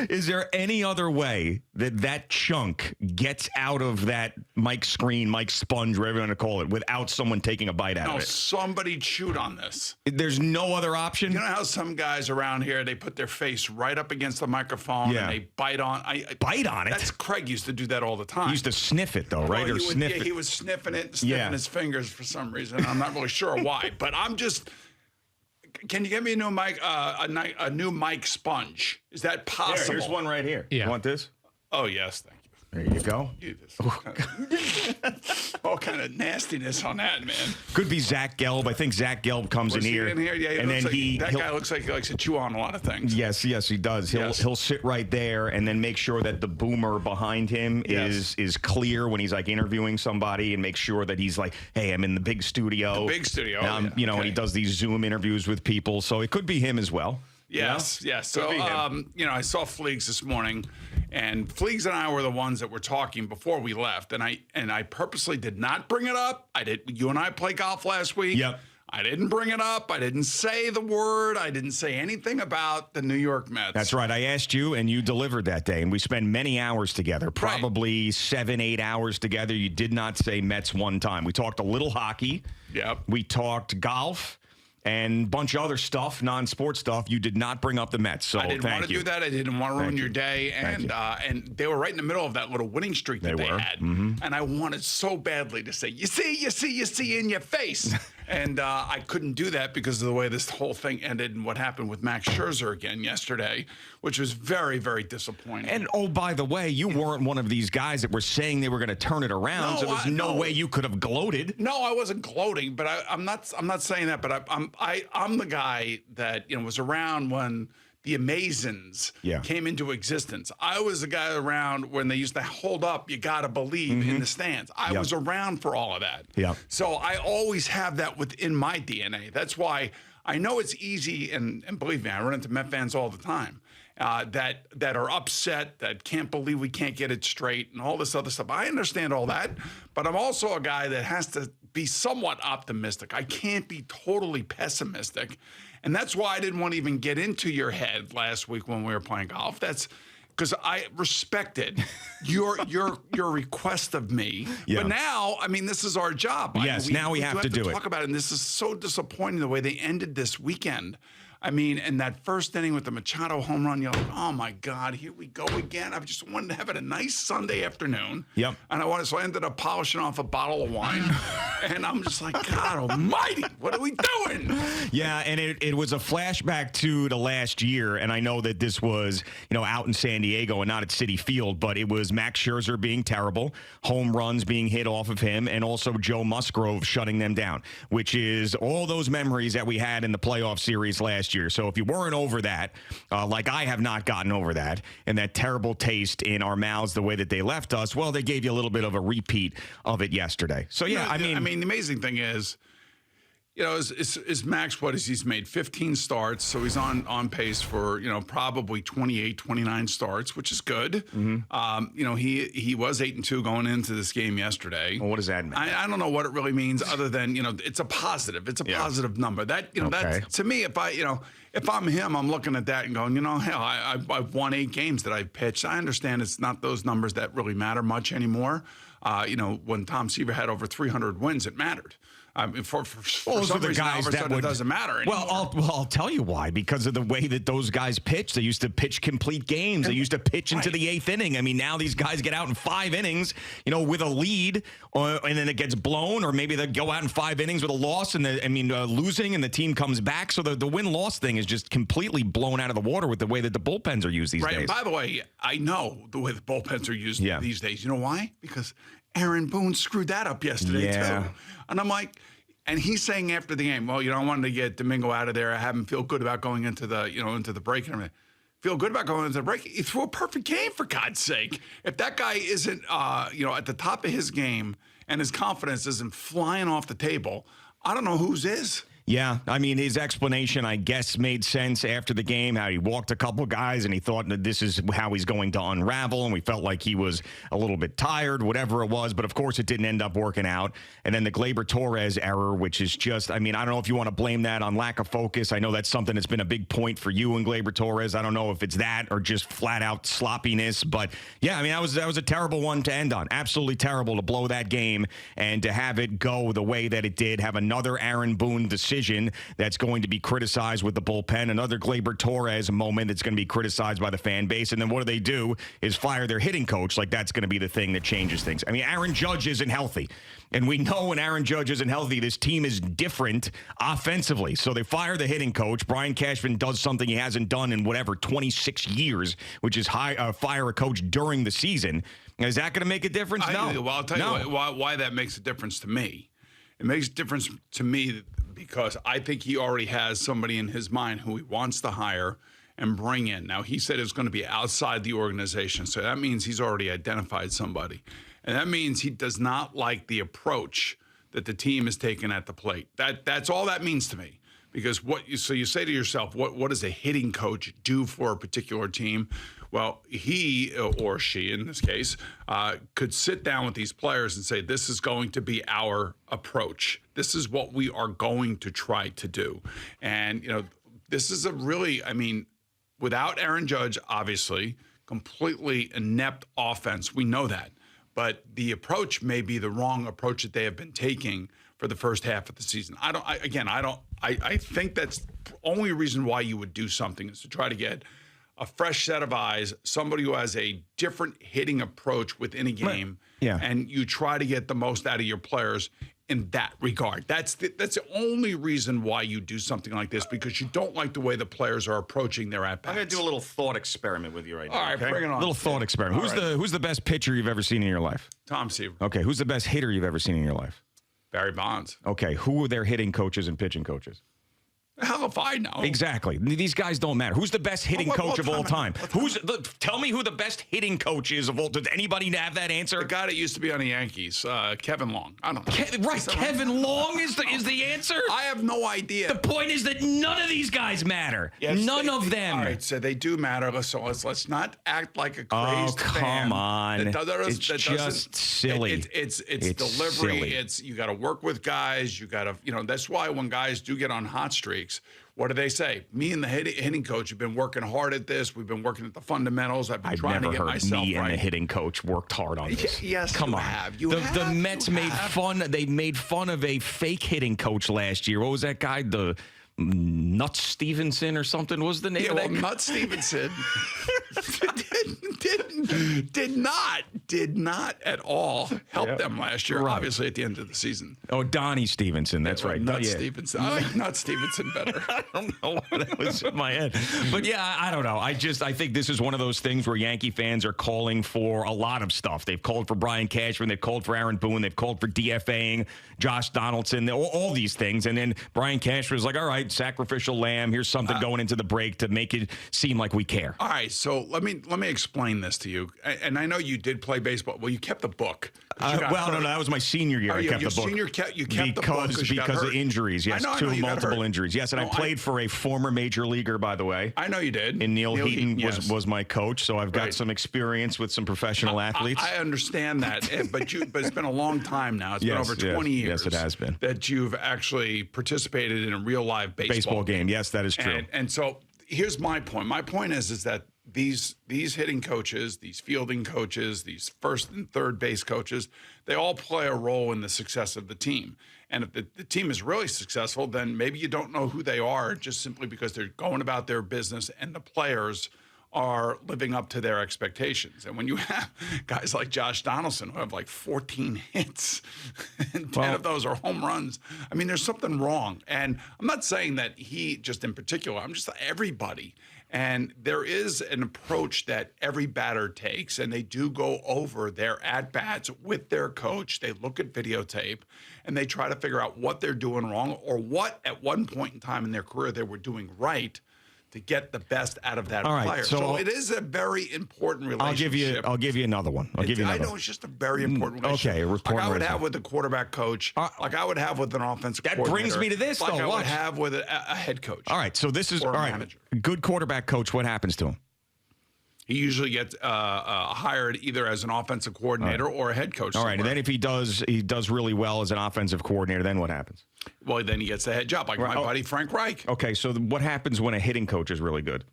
Is there any other way that chunk gets out of that Mike screen, Mike sponge, whatever you want to call it, without someone taking a bite out of it? Somebody chewed on this. There's no other option? You know how some guys around here, they put their face right up against the microphone and they bite on bite on it? That's Craig used to do that all the time. He used to sniff it, though, right? He was sniffing it, sniffing his fingers for some reason. I'm not really sure why, but I'm just... Can you get me a new mic, a new mic sponge? Is that possible? Here's one right here. Yeah. You want this? Oh, yes, thank you. There you go. All kind of nastiness on that, man. Could be Zach Gelb. I think Zach Gelb comes in here. Yeah, and then that guy looks like he likes to chew on a lot of things. Yes, he does. He'll sit right there and then make sure that the boomer behind him is clear when he's like interviewing somebody, and make sure that he's like, hey, I'm in the big studio. The big studio. And he does these Zoom interviews with people. So it could be him as well. Yes. So, I saw Fleegs this morning, and Fleegs and I were the ones that were talking before we left, and I purposely did not bring it up. You and I played golf last week. Yep. I didn't bring it up. I didn't say the word. I didn't say anything about the New York Mets. That's right. I asked you, and you delivered that day, and we spent many hours together, probably 7-8 hours together. You did not say Mets one time. We talked a little hockey. Yep. We talked golf. And a bunch of other stuff, non-sports stuff. You did not bring up the Mets, so I didn't want to do that. I didn't want to ruin your day. And they were right in the middle of that little winning streak that they had. Mm-hmm. And I wanted so badly to say, you see in your face. And I couldn't do that because of the way this whole thing ended and what happened with Max Scherzer again yesterday, which was very, very disappointing. And, oh, by the way, you weren't one of these guys that were saying they were going to turn it around, so there's no way you could have gloated. No, I wasn't gloating, but I'm not saying that, but I'm the guy that was around when the Amazins came into existence. I was the guy around when they used to hold up, you got to believe, in the stands. I was around for all of that. Yeah. So I always have that within my DNA. That's why I know it's easy, and believe me, I run into Met fans all the time that are upset, that can't believe we can't get it straight and all this other stuff. I understand all that, but I'm also a guy that has to be somewhat optimistic. I can't be totally pessimistic. And that's why I didn't want to even get into your head last week when we were playing golf. That's because I respected your request of me. Yeah. But now, this is our job. Yes, now we have to do it. Talk about it. And this is so disappointing the way they ended this weekend. And that first inning with the Machado home run, you're like, oh, my God, here we go again. I just wanted to have it a nice Sunday afternoon. Yep. And so I ended up polishing off a bottle of wine. And I'm just like, God almighty, what are we doing? Yeah, and it was a flashback to the last year. And I know that this was, out in San Diego and not at Citi Field, but it was Max Scherzer being terrible, home runs being hit off of him, and also Joe Musgrove shutting them down, which is all those memories that we had in the playoff series last year. So if you weren't over that, like I have not gotten over that, and that terrible taste in our mouths, the way that they left us, well, they gave you a little bit of a repeat of it yesterday. So, yeah, the amazing thing is, is Max, he's made 15 starts, so he's on pace for, probably 28, 29 starts, which is good. Mm-hmm. He was 8-2 going into this game yesterday. Well, what does that mean? I don't know what it really means other than, it's a positive. It's a positive number. That, that's, to me, if I'm him, I'm looking at that and going, hell, I've won 8 games that I've pitched. I understand it's not those numbers that really matter much anymore. When Tom Seaver had over 300 wins, it mattered. For some reason, all of a sudden, it doesn't matter anymore. I'll tell you why. Because of the way that those guys pitch. They used to pitch complete games. They used to pitch into the 8th inning. Now these guys get out in 5 innings, with a lead, and then it gets blown, or maybe they go out in 5 innings with a loss, and losing, and the team comes back. So the win-loss thing is just completely blown out of the water with the way that the bullpens are used these days. And by the way, I know the way the bullpens are used these days. You know why? Because Aaron Boone screwed that up yesterday, too. And I'm like, and he's saying after the game, well, I wanted to get Domingo out of there. I have him feel good about going into the, into the break and everything. Feel good about going into the break. He threw a perfect game, for God's sake. If that guy isn't, at the top of his game and his confidence isn't flying off the table, I don't know whose is. Yeah, I mean, his explanation, I guess, made sense after the game, how he walked a couple guys and he thought that this is how he's going to unravel, and we felt like he was a little bit tired, whatever it was, but of course it didn't end up working out. And then the Gleyber-Torres error, which is just, I mean, I don't know if you want to blame that on lack of focus. I know that's something that's been a big point for you and Gleyber-Torres. I don't know if it's that or just flat-out sloppiness, but yeah, I mean, that was a terrible one to end on. Absolutely terrible to blow that game and to have it go the way that it did, have another Aaron Boone decision that's going to be criticized with the bullpen, another Gleyber-Torres moment that's going to be criticized by the fan base, and then what do is fire their hitting coach. Like, that's going to be the thing that changes things. I mean, Aaron Judge isn't healthy, and we know when Aaron Judge isn't healthy, this team is different offensively. So they fire the hitting coach. Brian Cashman does something he hasn't done in 26 years, which is fire a coach during the season. Is that going to make a difference? No. Well, I'll tell you why that makes a difference to me. It makes a difference to me because I think he already has somebody in his mind who he wants to hire and bring in. Now, he said it's going to be outside the organization, so that means he's already identified somebody. And that means he does not like the approach that the team has taken at the plate. That's all that means to me. Because so you say to yourself, what does a hitting coach do for a particular team? Well, he or she, in this case, could sit down with these players and say, this is going to be our approach. This is what we are going to try to do. And, this is without Aaron Judge, obviously, completely inept offense. We know that. But the approach may be the wrong approach that they have been taking for the first half of the season. I think that's the only reason why you would do something is to try to get a fresh set of eyes, somebody who has a different hitting approach within a game, and you try to get the most out of your players in that regard. That's the only reason why you do something like this, because you don't like the way the players are approaching their at-bats. I'm going to do a little thought experiment with you right now. All right, bring it on. A little thought experiment. Who's the best pitcher you've ever seen in your life? Tom Seaver. Okay, who's the best hitter you've ever seen in your life? Barry Bonds. Okay, who are their hitting coaches and pitching coaches? Hell if I know. Exactly. These guys don't matter. Who's the best hitting coach of all time? Tell me who the best hitting coach is of all. Does anybody have that answer? The guy that used to be on the Yankees, Kevin Long. I don't know. Kevin Long is the answer? I have no idea. The point is that none of these guys matter. Yes, none of them. All right, so they do matter. So let's not act like a crazed fan. Come on. It's just silly. It's delivery. Silly. You got to work with guys. You got to, that's why when guys do get on hot streaks, what do they say? Me and the hitting coach have been working hard at this. We've been working at the fundamentals. I've been trying to get myself right. I've never heard me and the hitting coach worked hard on this. Yes, come on. The Mets made fun. They made fun of a fake hitting coach last year. What was that guy? The Nuts Stevenson or something was the name of that guy? Nuts Stevenson did not at all help them last year, obviously, at the end of the season. Oh, Donnie Stevenson. That's right. Nuts Stevenson. I like Nuts Stevenson better. I don't know why that was in my head. But yeah, I don't know. I think this is one of those things where Yankee fans are calling for a lot of stuff. They've called for Brian Cashman. They've called for Aaron Boone. They've called for DFAing Josh Donaldson. All these things. And then Brian Cashman was like, all right, sacrificial lamb. Here's something going into the break to make it seem like we care. All right, so let me explain this to you. And I know you did play baseball. Well, you kept the book. No, that was my senior year. I kept the book. You kept the book because of injuries. Yes, two multiple injuries. Yes, and I played for a former major leaguer, by the way. I know you did. And Neil Heaton was my coach, so I've got some experience with some professional athletes. I understand that, but it's been a long time now. It's been over 20 years. Yes, it has been. That you've actually participated in a real live baseball game. Yes, that is true. And so here's my point. My point is that these hitting coaches, these fielding coaches, these first and third base coaches, they all play a role in the success of the team. And if the team is really successful, then maybe you don't know who they are just simply because they're going about their business and the players are living up to their expectations. And when you have guys like Josh Donaldson who have like 14 hits and 10 of those are home runs, I mean, there's something wrong. And I'm not saying that he just in particular, I'm just everybody. And there is an approach that every batter takes, and they do go over their at-bats with their coach. They look at videotape, and they try to figure out what they're doing wrong or what at one point in time in their career they were doing right to get the best out of that All right, player. so it is a very important relationship. I'll give you another one. I know it's just a very important relationship. Okay, like I would have with the quarterback coach, like I would have with an offensive coordinator. That brings me to this, like though. I Watch. would have with a head coach. All right, so this is or all a right. manager. Good quarterback coach. What happens to him? He usually gets hired either as an offensive coordinator or a head coach. All right, and then if he does really well as an offensive coordinator, then what happens? Well, then he gets the head job, like my buddy Frank Reich. Okay, so what happens when a hitting coach is really good?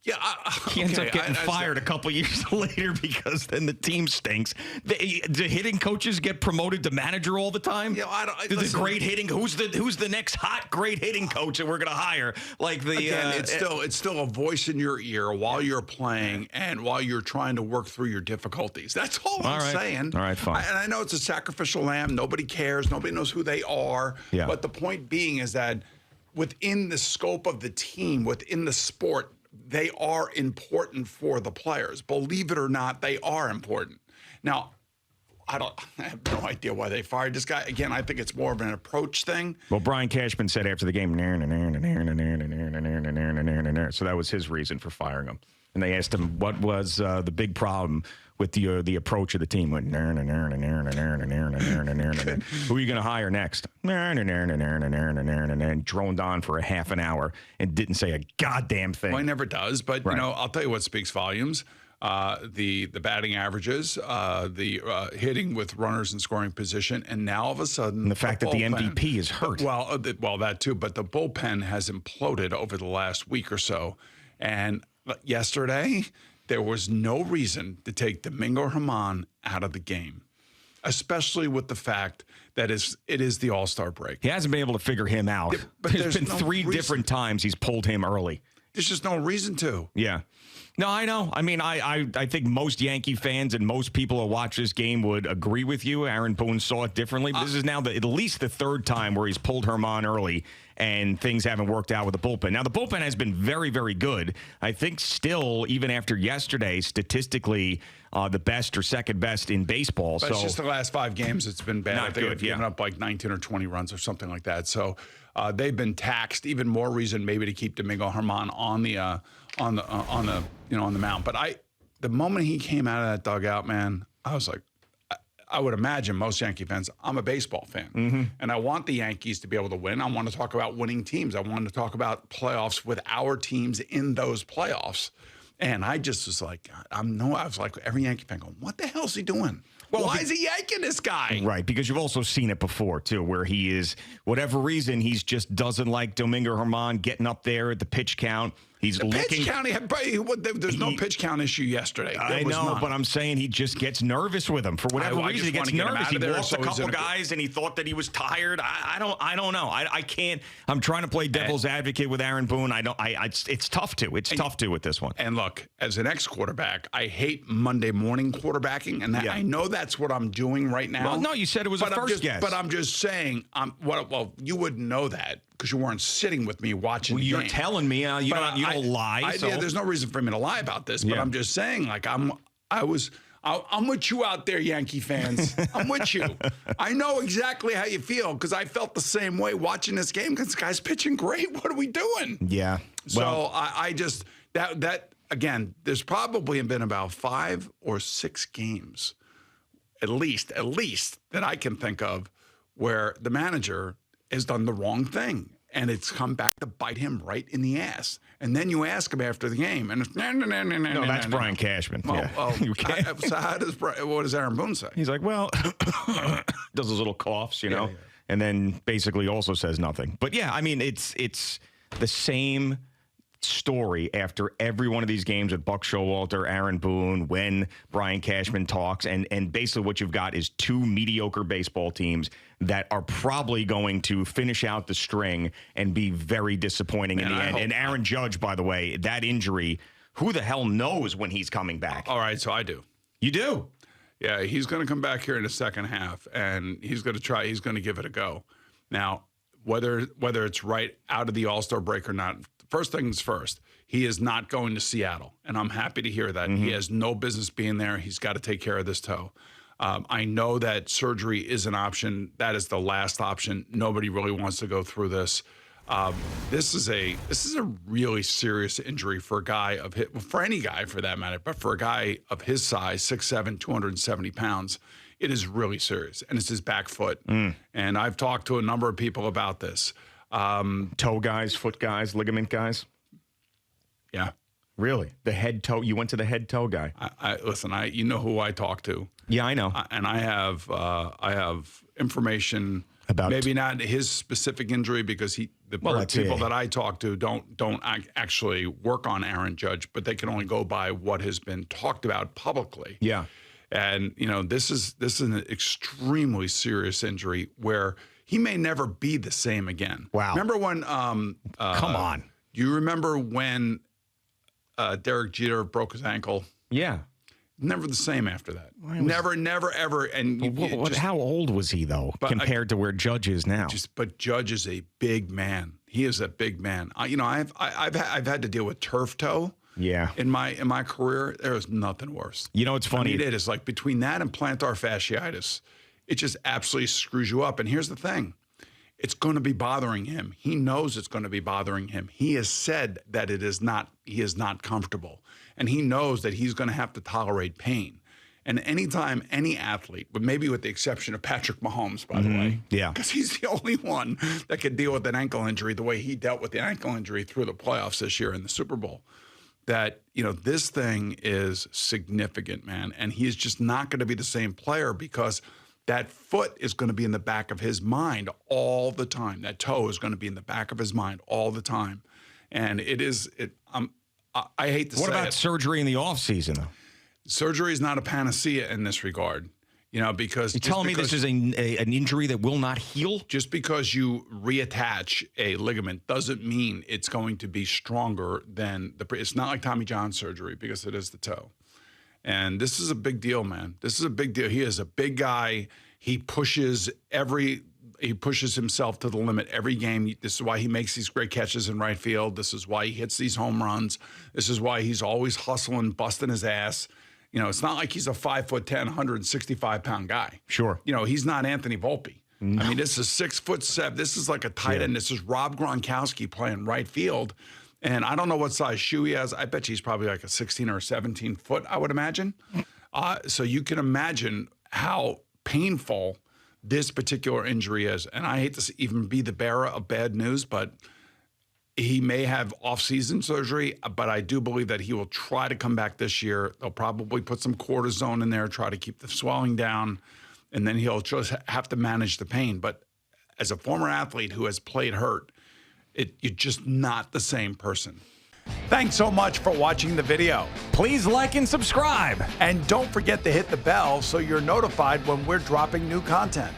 Yeah, he ends up getting fired a couple years later because then the team stinks. Do hitting coaches get promoted to manager all the time? Yeah, the great hitting. Who's the next hot great hitting coach that we're going to hire? Like it's still a voice in your ear while you're playing and while you're trying to work through your difficulties. That's all I'm saying. All right, fine. And I know it's a sacrificial lamb. Nobody cares. Nobody knows who they are. Yeah. But the point being is that within the scope of the team, within the sport, they are important for the players. Believe it or not, they are important. Now, I have no idea why they fired this guy. Again, I think it's more of an approach thing. Well, Brian Cashman said after the game, so that was his reason for firing him. And they asked him what was the big problem with the approach of the team. Went, who are you going to hire next? And droned on for a half an hour and didn't say a goddamn thing. Well, he never does. But, you know, I'll tell you what speaks volumes. The batting averages, the hitting with runners in scoring position, and now all of a sudden, and the fact that the MVP is hurt. Well, that too. But the bullpen has imploded over the last week or so. And yesterday, there was no reason to take Domingo Germán out of the game, especially with the fact that it is the All-Star break. He hasn't been able to figure him out. Yeah, but there's been three different times he's pulled him early. There's just no reason to. Yeah. No, I know. I mean, I think most Yankee fans and most people who watch this game would agree with you. Aaron Boone saw it differently. This is now at least the third time where he's pulled Germán early and things haven't worked out with the bullpen. Now, the bullpen has been very, very good. I think still, even after yesterday, statistically, the best or second best in baseball. But it's just the last 5 games it's been bad. Not I think good, they've given up like 19 or 20 runs or something like that. So they've been taxed. Even more reason maybe to keep Domingo Germán on the mound. But the moment he came out of that dugout, man, I was like, I would imagine most Yankee fans, I'm a baseball fan. And I want the Yankees to be able to win. I want to talk about winning teams. I want to talk about playoffs with our teams in those playoffs. And I just was like, I was like every Yankee fan going, what the hell is he doing? Well, why is he yanking this guy? Right, because you've also seen it before, too, where he is, whatever reason, he's just doesn't like Domingo Germán getting up there at the pitch count. He's looking. Pitch count, there's no pitch count issue yesterday. I know, but I'm saying he just gets nervous with him for whatever reason. He gets nervous. He walks a couple guys, and he thought that he was tired. I don't know. I can't. I'm trying to play devil's advocate with Aaron Boone. It's tough to. It's tough to with this one. And look, as an ex-quarterback, I hate Monday morning quarterbacking, and I know that's what I'm doing right now. Well, no, you said it was a first guess. But I'm just saying, well, you wouldn't know that because you weren't sitting with me watching the game. You're telling me you don't lie. Yeah, there's no reason for me to lie about this, but I'm just saying, like, I'm with you out there, Yankee fans. I'm with you. I know exactly how you feel because I felt the same way watching this game because this guy's pitching great. What are we doing? Yeah. So I just, that again, there's probably been about 5 or 6 games, at least, that I can think of where the manager has done the wrong thing. And it's come back to bite him right in the ass. And then you ask him after the game, and it's no, that's Brian Cashman. So what does Aaron Boone say? He's like, well, does those little coughs, and then basically also says nothing. But yeah, I mean, it's the same story after every one of these games with Buck Showalter, Aaron Boone, when Brian Cashman talks, and basically what you've got is 2 mediocre baseball teams that are probably going to finish out the string and be very disappointing in the end. And Aaron Judge, by the way, that injury, who the hell knows when he's coming back? All right, so I do. You do? Yeah, he's going to come back here in the second half, and he's going to give it a go. Now, whether it's right out of the All-Star break or not, first things first, he is not going to Seattle, and I'm happy to hear that. He has no business being there. He's got to take care of this toe. I know that surgery is an option. That is the last option. Nobody really wants to go through this. This is a really serious injury for a guy of his, for any guy for that matter, but for a guy of his size, 6'7", 270 pounds, it is really serious, and it's his back foot. And I've talked to a number of people about this. Toe guys, foot guys, ligament guys. Yeah, really, the head toe. You went to the head toe guy. Listen. You know who I talk to. Yeah, I know. And I have information about maybe not his specific injury because the people that I talk to don't actually work on Aaron Judge, but they can only go by what has been talked about publicly. Yeah. And this is an extremely serious injury where he may never be the same again. Wow. Remember when come on. You remember when Derek Jeter broke his ankle? Yeah. Never the same after that. Never, ever. And how old was he though, compared to where Judge is now? But Judge is a big man. He is a big man. I've had to deal with turf toe. Yeah. In my career, there is nothing worse. You know, it's funny. It is like between that and plantar fasciitis, it just absolutely screws you up. And here's the thing. It's going to be bothering him. He knows it's going to be bothering him. He has said that he is not comfortable. And he knows that he's going to have to tolerate pain. And anytime any athlete, but maybe with the exception of Patrick Mahomes, by the way, because he's the only one that could deal with an ankle injury the way he dealt with the ankle injury through the playoffs this year in the Super Bowl, that, this thing is significant, man. And he is just not going to be the same player because that foot is going to be in the back of his mind all the time. That toe is going to be in the back of his mind all the time. And I hate to say it. What about surgery in the offseason, though? Surgery is not a panacea in this regard, because you're telling me this is an injury that will not heal? Just because you reattach a ligament doesn't mean it's going to be stronger than it's not like Tommy John surgery because it is the toe. And this is a big deal, man. This is a big deal. He is a big guy. He pushes himself to the limit every game. This is why he makes these great catches in right field. This is why he hits these home runs. This is why he's always hustling, busting his ass. It's not like he's a 5'10", 165-pound guy. Sure. He's not Anthony Volpe. No. I mean, this is 6'7". This is like a tight end. This is Rob Gronkowski playing right field. And I don't know what size shoe he has. I bet you he's probably like a 16 or 17 foot, I would imagine. So you can imagine how painful this particular injury is. And I hate to even be the bearer of bad news, but he may have off-season surgery, but I do believe that he will try to come back this year. They'll probably put some cortisone in there, try to keep the swelling down, and then he'll just have to manage the pain. But as a former athlete who has played hurt, you're just not the same person. Thanks so much for watching the video. Please like and subscribe. And don't forget to hit the bell so you're notified when we're dropping new content.